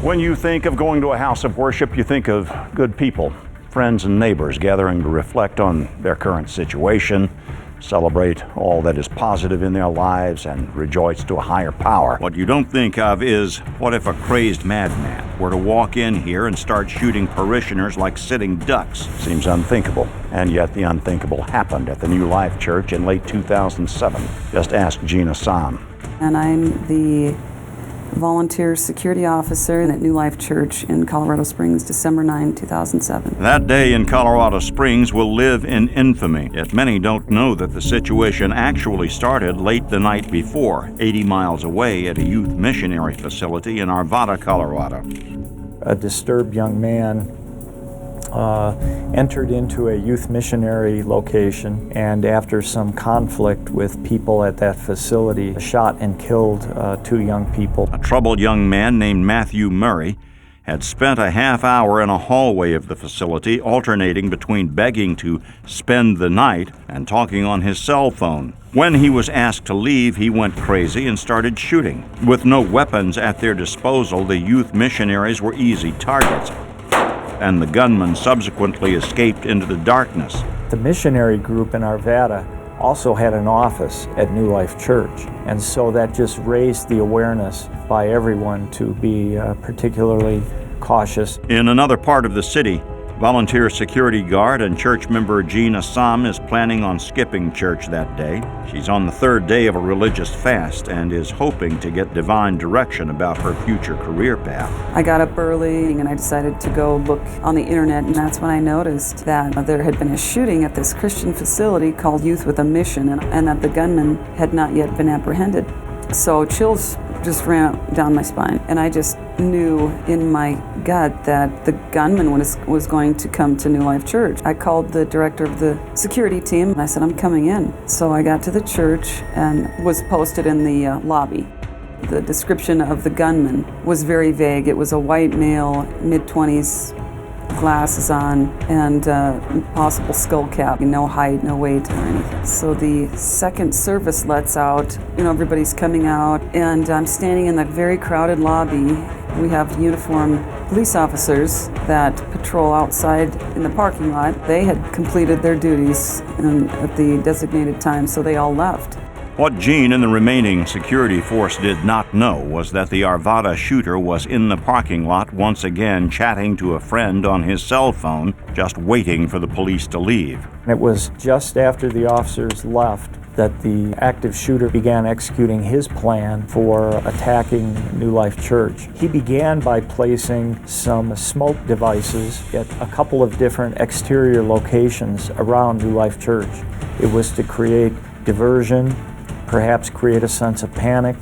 When you think of going to a house of worship, you think of good people, friends and neighbors gathering to reflect on their current situation, celebrate all that is positive in their lives, and rejoice to a higher power. What you don't think of is, what if a crazed madman were to walk in here and start shooting parishioners like sitting ducks? Seems unthinkable, and yet the unthinkable happened at the New Life Church in late 2007. Just ask Gina Sam. And I'm the volunteer security officer at New Life Church in Colorado Springs, December 9, 2007. That day in Colorado Springs will live in infamy, yet many don't know that the situation actually started late the night before, 80 miles away at a youth missionary facility in Arvada, Colorado. A disturbed young man entered into a youth missionary location, and after some conflict with people at that facility, shot and killed 2 young people. A troubled young man named Matthew Murray had spent a half hour in a hallway of the facility, alternating between begging to spend the night and talking on his cell phone. When he was asked to leave, he went crazy and started shooting. With no weapons at their disposal, the youth missionaries were easy targets, and the gunman subsequently escaped into the darkness. The missionary group in Arvada also had an office at New Life Church, and so that just raised the awareness by everyone to be particularly cautious. In another part of the city, volunteer security guard and church member Gina Sam is planning on skipping church that day. She's on the 3rd day of a religious fast and is hoping to get divine direction about her future career path. I got up early and I decided to go look on the internet, and that's when I noticed that there had been a shooting at this Christian facility called Youth with a Mission, and that the gunman had not yet been apprehended. So chills just ran down my spine, and I just knew in my gut that the gunman was going to come to New Life Church. I called the director of the security team and I said, I'm coming in. So I got to the church and was posted in the lobby. The description of the gunman was very vague. It was a white male, mid-20s, glasses on, and possible skull cap, no height, no weight or anything. So the second service lets out, everybody's coming out, and I'm standing in that very crowded lobby. We have uniformed police officers that patrol outside in the parking lot. They had completed their duties at the designated time, so they all left. What Gene and the remaining security force did not know was that the Arvada shooter was in the parking lot once again chatting to a friend on his cell phone, just waiting for the police to leave. It was just after the officers left that the active shooter began executing his plan for attacking New Life Church. He began by placing some smoke devices at a couple of different exterior locations around New Life Church. It was to create diversion, perhaps create a sense of panic.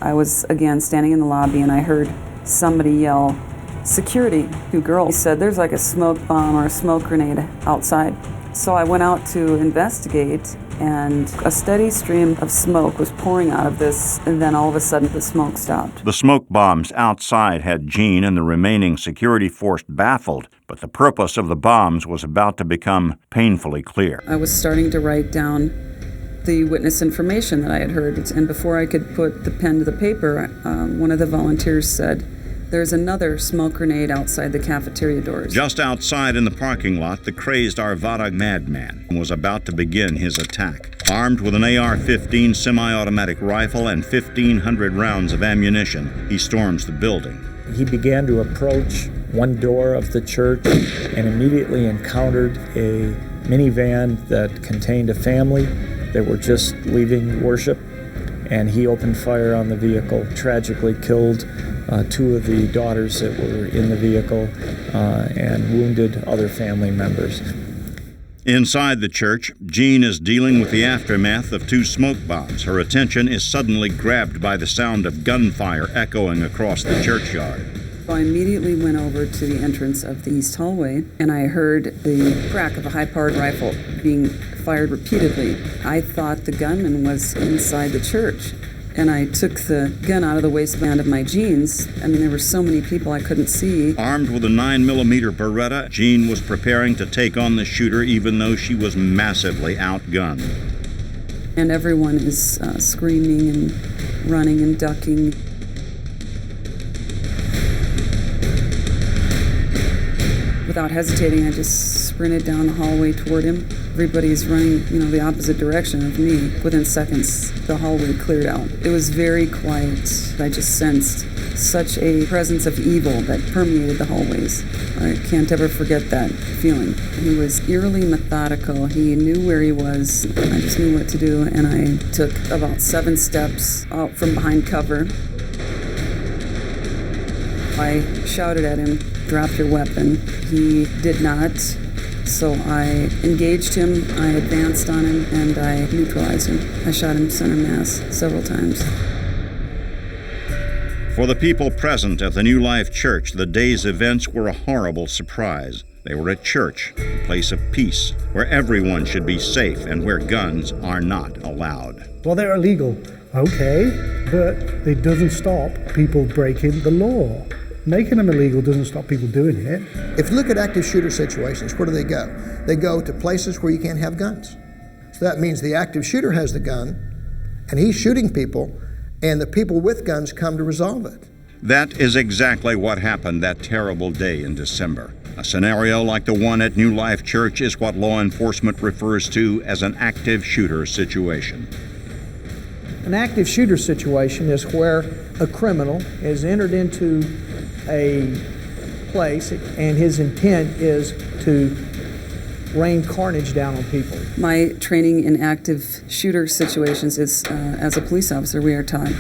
I was again standing in the lobby and I heard somebody yell, "Security!" 2 girls said, "There's like a smoke bomb or a smoke grenade outside." So I went out to investigate, and a steady stream of smoke was pouring out of this, and then all of a sudden the smoke stopped. The smoke bombs outside had Gene and the remaining security force baffled, but the purpose of the bombs was about to become painfully clear. I was starting to write down the witness information that I had heard, and before I could put the pen to the paper, one of the volunteers said, "There's another smoke grenade outside the cafeteria doors." Just outside in the parking lot, the crazed Arvada madman was about to begin his attack. Armed with an AR-15 semi-automatic rifle and 1,500 rounds of ammunition, he storms the building. He began to approach one door of the church and immediately encountered a minivan that contained a family that were just leaving worship, and he opened fire on the vehicle, tragically killed 2 of the daughters that were in the vehicle and wounded other family members. Inside the church, Jean is dealing with the aftermath of 2 smoke bombs. Her attention is suddenly grabbed by the sound of gunfire echoing across the churchyard. So I immediately went over to the entrance of the east hallway, and I heard the crack of a high-powered rifle being fired repeatedly. I thought the gunman was inside the church, and I took the gun out of the waistband of my jeans. There were so many people I couldn't see. Armed with a 9mm Beretta, Jean was preparing to take on the shooter even though she was massively outgunned. And everyone is screaming and running and ducking. Without hesitating, I just sprinted down the hallway toward him. Everybody's running, the opposite direction of me. Within seconds, the hallway cleared out. It was very quiet. I just sensed such a presence of evil that permeated the hallways. I can't ever forget that feeling. He was eerily methodical. He knew where he was. I just knew what to do, and I took about 7 steps out from behind cover. I shouted at him, "Drop your weapon." He did not, so I engaged him, I advanced on him, and I neutralized him. I shot him center mass several times. For the people present at the New Life Church, the day's events were a horrible surprise. They were at church, a place of peace, where everyone should be safe and where guns are not allowed. Well, they're illegal, okay, but it doesn't stop people breaking the law. Making them illegal doesn't stop people doing it. If you look at active shooter situations, where do they go? They go to places where you can't have guns. So that means the active shooter has the gun, and he's shooting people, and the people with guns come to resolve it. That is exactly what happened that terrible day in December. A scenario like the one at New Life Church is what law enforcement refers to as an active shooter situation. An active shooter situation is where a criminal has entered into a place and his intent is to rain carnage down on people. My training in active shooter situations is, as a police officer, we are taught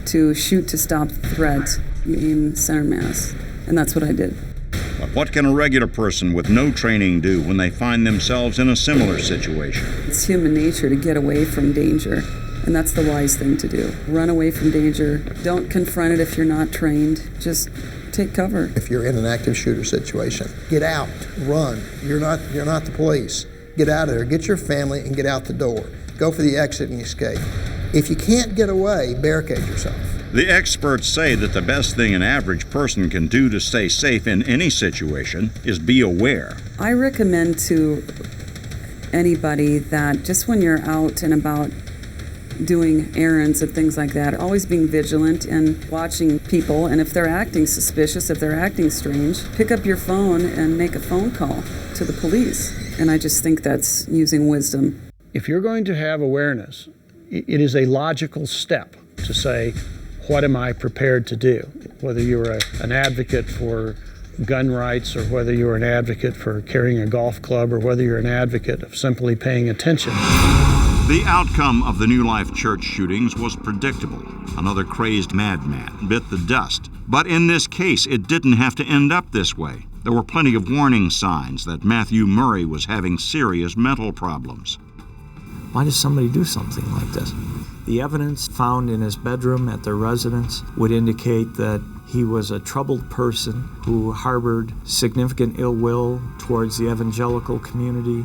to shoot to stop the threat. You aim center mass, and that's what I did. But what can a regular person with no training do when they find themselves in a similar situation? It's human nature to get away from danger, and that's the wise thing to do. Run away from danger. Don't confront it if you're not trained. Just take cover. If you're in an active shooter situation, get out, run. You're not the police. Get out of there, get your family and get out the door. Go for the exit and escape. If you can't get away, barricade yourself. The experts say that the best thing an average person can do to stay safe in any situation is be aware. I recommend to anybody that just when you're out and about doing errands and things like that, always being vigilant and watching people, and if they're acting suspicious, if they're acting strange, pick up your phone and make a phone call to the police. And I just think that's using wisdom. If you're going to have awareness, it is a logical step to say, what am I prepared to do? Whether you're an advocate for gun rights or whether you're an advocate for carrying a golf club or whether you're an advocate of simply paying attention. The outcome of the New Life Church shootings was predictable. Another crazed madman bit the dust. But in this case, it didn't have to end up this way. There were plenty of warning signs that Matthew Murray was having serious mental problems. Why does somebody do something like this? The evidence found in his bedroom at their residence would indicate that he was a troubled person who harbored significant ill will towards the evangelical community.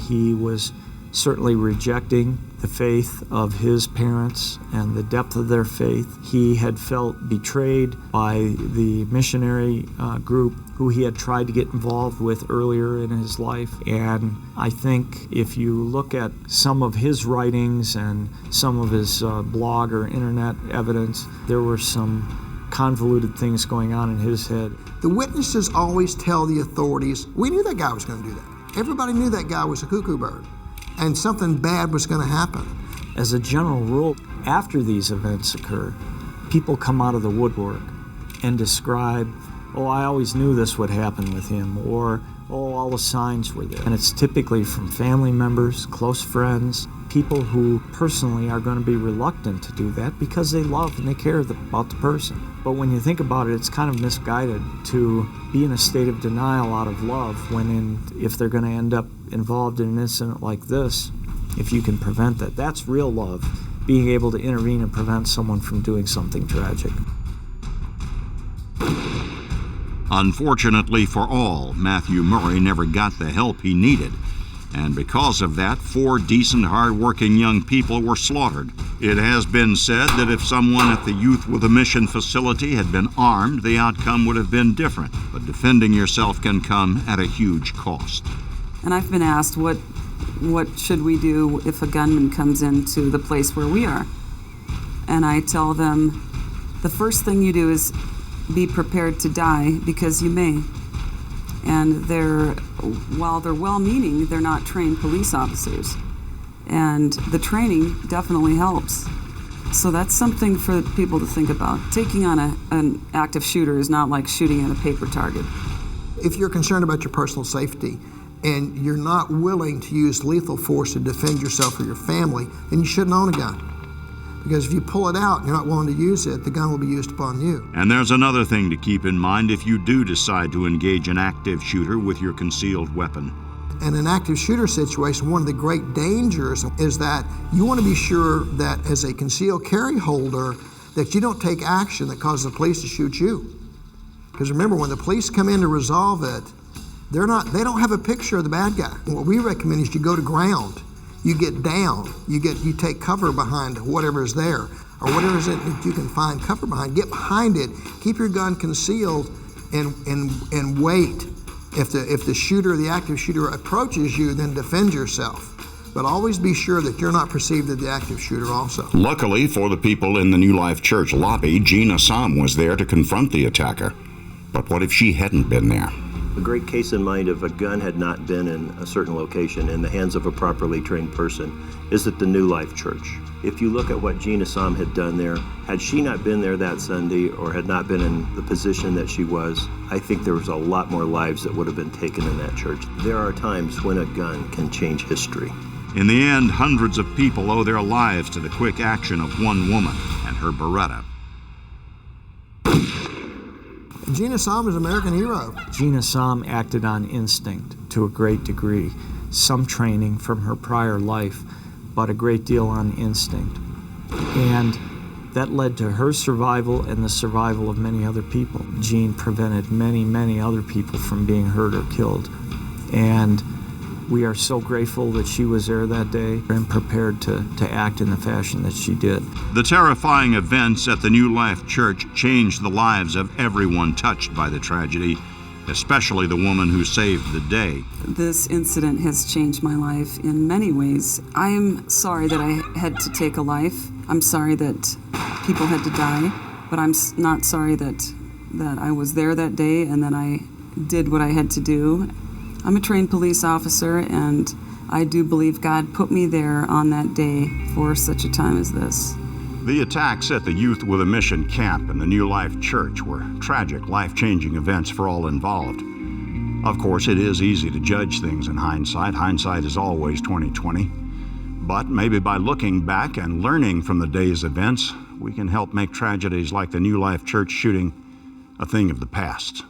He was certainly rejecting the faith of his parents and the depth of their faith. He had felt betrayed by the missionary group who he had tried to get involved with earlier in his life. And I think if you look at some of his writings and some of his blog or internet evidence, there were some convoluted things going on in his head. The witnesses always tell the authorities, we knew that guy was going to do that. Everybody knew that guy was a cuckoo bird, and something bad was going to happen. As a general rule, after these events occur, people come out of the woodwork and describe, oh, I always knew this would happen with him, or, oh, all the signs were there. And it's typically from family members, close friends, people who personally are going to be reluctant to do that because they love and they care about the person. But when you think about it, it's kind of misguided to be in a state of denial out of love when if they're going to end up involved in an incident like this, if you can prevent that. That's real love, being able to intervene and prevent someone from doing something tragic. Unfortunately for all, Matthew Murray never got the help he needed. And because of that, 4 decent, hard-working young people were slaughtered. It has been said that if someone at the Youth with a Mission facility had been armed, the outcome would have been different. But defending yourself can come at a huge cost. And I've been asked, what should we do if a gunman comes into the place where we are? And I tell them, the first thing you do is be prepared to die, because you may. And while they're well-meaning, they're not trained police officers. And the training definitely helps. So that's something for people to think about. Taking on an active shooter is not like shooting at a paper target. If you're concerned about your personal safety and you're not willing to use lethal force to defend yourself or your family, then you shouldn't own a gun. Because if you pull it out and you're not willing to use it, the gun will be used upon you. And there's another thing to keep in mind if you do decide to engage an active shooter with your concealed weapon. In an active shooter situation, one of the great dangers is that you want to be sure that as a concealed carry holder, that you don't take action that causes the police to shoot you. Because remember, when the police come in to resolve it, they don't have a picture of the bad guy. What we recommend is you go to ground. You get down, you take cover behind whatever is there, or whatever is it that you can find cover behind. Get behind it, keep your gun concealed, and wait. If the shooter, the active shooter, approaches you, then defend yourself. But always be sure that you're not perceived as the active shooter also. Luckily for the people in the New Life Church lobby, Jean Assam was there to confront the attacker. But what if she hadn't been there? A great case in mind if a gun had not been in a certain location in the hands of a properly trained person is at the New Life Church. If you look at what Jean Assam had done there, had she not been there that Sunday or had not been in the position that she was, I think there was a lot more lives that would have been taken in that church. There are times when a gun can change history. In the end, hundreds of people owe their lives to the quick action of one woman and her Beretta. Jean Assam is an American hero. Jean Assam acted on instinct to a great degree, some training from her prior life, but a great deal on instinct. And that led to her survival and the survival of many other people. Jean prevented many, many other people from being hurt or killed. And we are so grateful that she was there that day and prepared to act in the fashion that she did. The terrifying events at the New Life Church changed the lives of everyone touched by the tragedy, especially the woman who saved the day. This incident has changed my life in many ways. I am sorry that I had to take a life. I'm sorry that people had to die, but I'm not sorry that I was there that day and that I did what I had to do. I'm a trained police officer, and I do believe God put me there on that day for such a time as this. The attacks at the Youth with a Mission camp and the New Life Church were tragic, life-changing events for all involved. Of course, it is easy to judge things in hindsight. Hindsight is always 20/20. But maybe by looking back and learning from the day's events, we can help make tragedies like the New Life Church shooting a thing of the past.